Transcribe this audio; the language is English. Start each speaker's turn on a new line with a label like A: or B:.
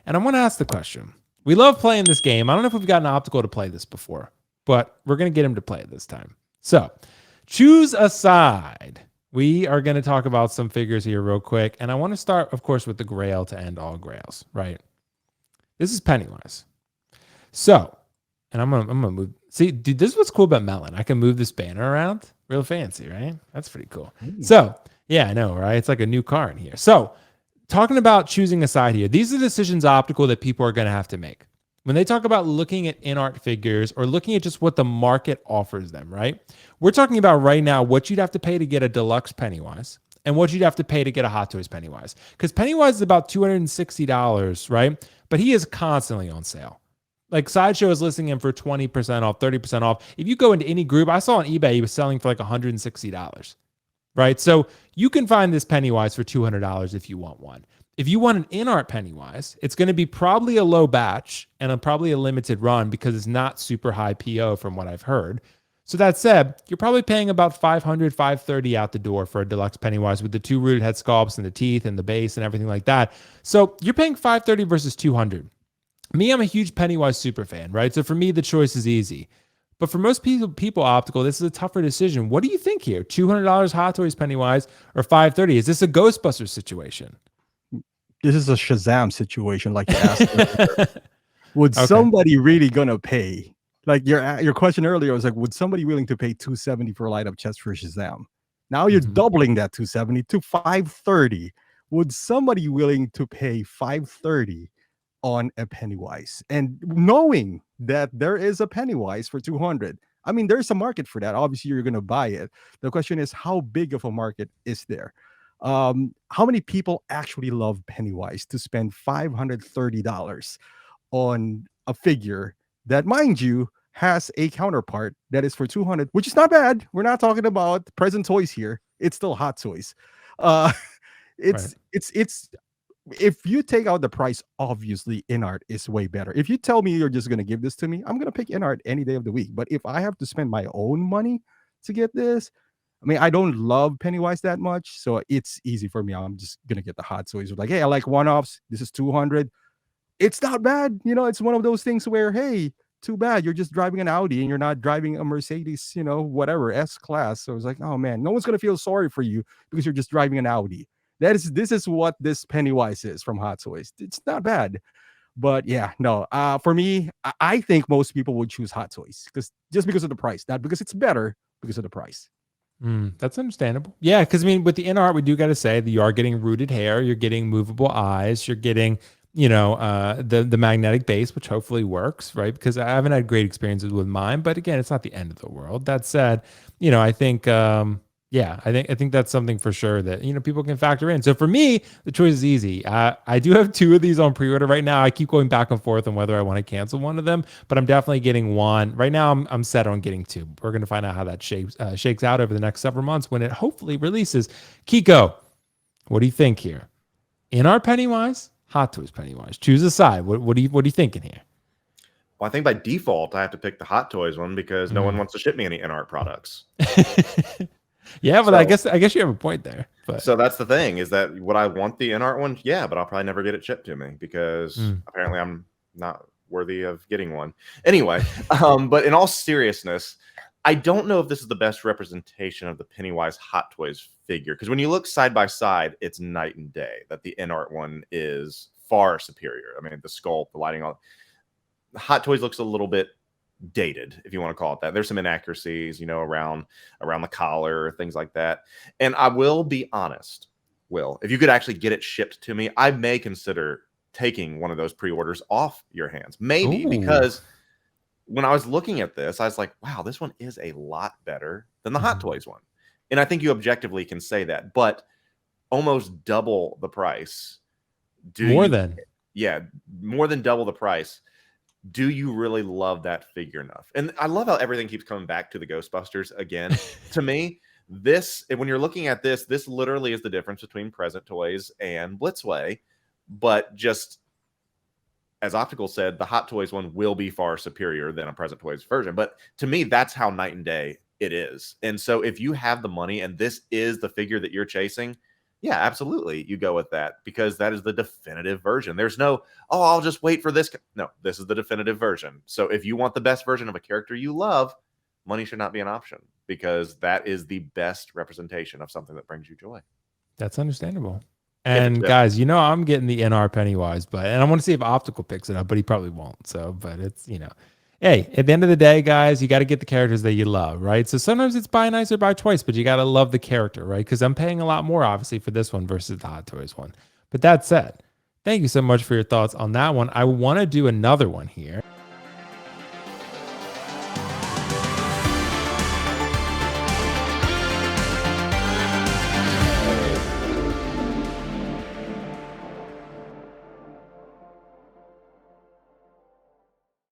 A: And I want to ask the question. We love playing this game. I don't know if we've gotten Optical to play this before, but we're going to get him to play it this time. So choose a side. We are going to talk about some figures here real quick. And I want to start, of course, with the Grail to end all grails, right? This is Pennywise. So, and I'm gonna move. See, dude, this is what's cool about Melon. I can move this banner around. Real fancy, right? That's pretty cool. So, yeah, I know, right? It's like a new car in here. So, talking about choosing a side here, these are decisions Optical that people are going to have to make. When they talk about looking at InArt figures or looking at just what the market offers them, right? We're talking about right now what you'd have to pay to get a deluxe Pennywise and what you'd have to pay to get a Hot Toys Pennywise. Because Pennywise is about $260, right? But he is constantly on sale. Like Sideshow is listing him for 20% off, 30% off. If you go into any group, I saw on eBay, he was selling for like $160, right? So you can find this Pennywise for $200 if you want one. If you want an InArt Pennywise, it's going to be probably a low batch and probably a limited run because it's not super high PO from what I've heard. So that said, you're probably paying about $500, $530 out the door for a deluxe Pennywise with the 2 rooted head sculpts and the teeth and the base and everything like that. So you're paying $530 versus $200. Me, I'm a huge Pennywise super fan, right? So for me, the choice is easy. But for most people, Optical, this is a tougher decision. What do you think here? $200 Hot Toys Pennywise or $530? Is this a Ghostbusters situation?
B: This is a Shazam situation, like you asked. Would somebody really gonna pay? Like your question earlier was like, would somebody willing to pay $270 for a light up chest for Shazam? Now you're doubling that $270 to $530. Would somebody willing to pay $530 on a Pennywise? And knowing that there is a Pennywise for $200, I mean, there's a market for that. Obviously, you're gonna buy it. The question is, how big of a market is there? How many people actually love Pennywise to spend $530 on a figure that, mind you, has a counterpart that is for $200, which is not bad. We're not talking about present toys here. It's still Hot Toys. It's if you take out the price, obviously InArt is way better. If you tell me you're just gonna give this to me, I'm gonna pick InArt any day of the week. But if I have to spend my own money to get this, I mean, I don't love Pennywise that much, so it's easy for me. I'm just gonna get the Hot Toys. Like, hey, I like one-offs. This is $200. It's not bad. You know, it's one of those things where, hey, too bad you're just driving an Audi and you're not driving a Mercedes, you know, whatever, S-Class. So it's like, oh man, no one's gonna feel sorry for you because you're just driving an Audi. This is what this Pennywise is from Hot Toys. It's not bad. But yeah, no. For me, I think most people would choose Hot Toys just because of the price, not because it's better, because of the price.
A: That's understandable. Yeah, because I mean, with the InArt, we do got to say that you are getting rooted hair, you're getting movable eyes, you're getting, you know, the magnetic base, which hopefully works, right? Because I haven't had great experiences with mine, but again, it's not the end of the world. That said, you know, I think, I think that's something for sure that, you know, people can factor in. So for me, the choice is easy. I do have 2 of these on pre-order right now. I keep going back and forth on whether I want to cancel one of them, but I'm definitely getting one right now. I'm set on getting 2. We're going to find out how that shakes out over the next several months when it hopefully releases. Kiko, what do you think here? InArt Pennywise, Hot Toys Pennywise. Choose a side. What are you thinking here?
C: Well, I think by default I have to pick the Hot Toys one because no one wants to ship me any InArt products.
A: Yeah, but so, I guess you have a point there. But
C: so that's the thing, is that would I want the InArt one? Yeah, but I'll probably never get it shipped to me because apparently I'm not worthy of getting one. Anyway, but in all seriousness, I don't know if this is the best representation of the Pennywise Hot Toys figure, because when you look side by side, it's night and day that the InArt one is far superior. I mean, the sculpt, the lighting, all Hot Toys looks a little bit dated, if you want to call it that. There's some inaccuracies, you know, around the collar, things like that. And I will be honest, Will, if you could actually get it shipped to me, I may consider taking one of those pre-orders off your hands. Maybe. Ooh. Because when I was looking at this, I was like, wow, this one is a lot better than the Hot Toys one. And I think you objectively can say that, but almost double the price. More than double the price. Do you really love that figure enough? And I love how everything keeps coming back to the Ghostbusters again. To me, this, when you're looking at this literally is the difference between Present Toys and Blitzway. But just as Optical said, the Hot Toys one will be far superior than a Present Toys version. But to me, that's how night and day it is. And so if you have the money and this is the figure that you're chasing, yeah, absolutely. You go with that because that is the definitive version. There's no, oh, I'll just wait for this. No, this is the definitive version. So if you want the best version of a character you love, money should not be an option because that is the best representation of something that brings you joy.
A: That's understandable. And guys, I'm getting the InArt Pennywise, and I want to see if Optical picks it up, but he probably won't. So, but it's, hey, at the end of the day, guys, you got to get the characters that you love, right? So sometimes it's buy nice or buy twice, but you got to love the character, right? Because I'm paying a lot more, obviously, for this one versus the Hot Toys one. But that said, thank you so much for your thoughts on that one. I want to do another one here.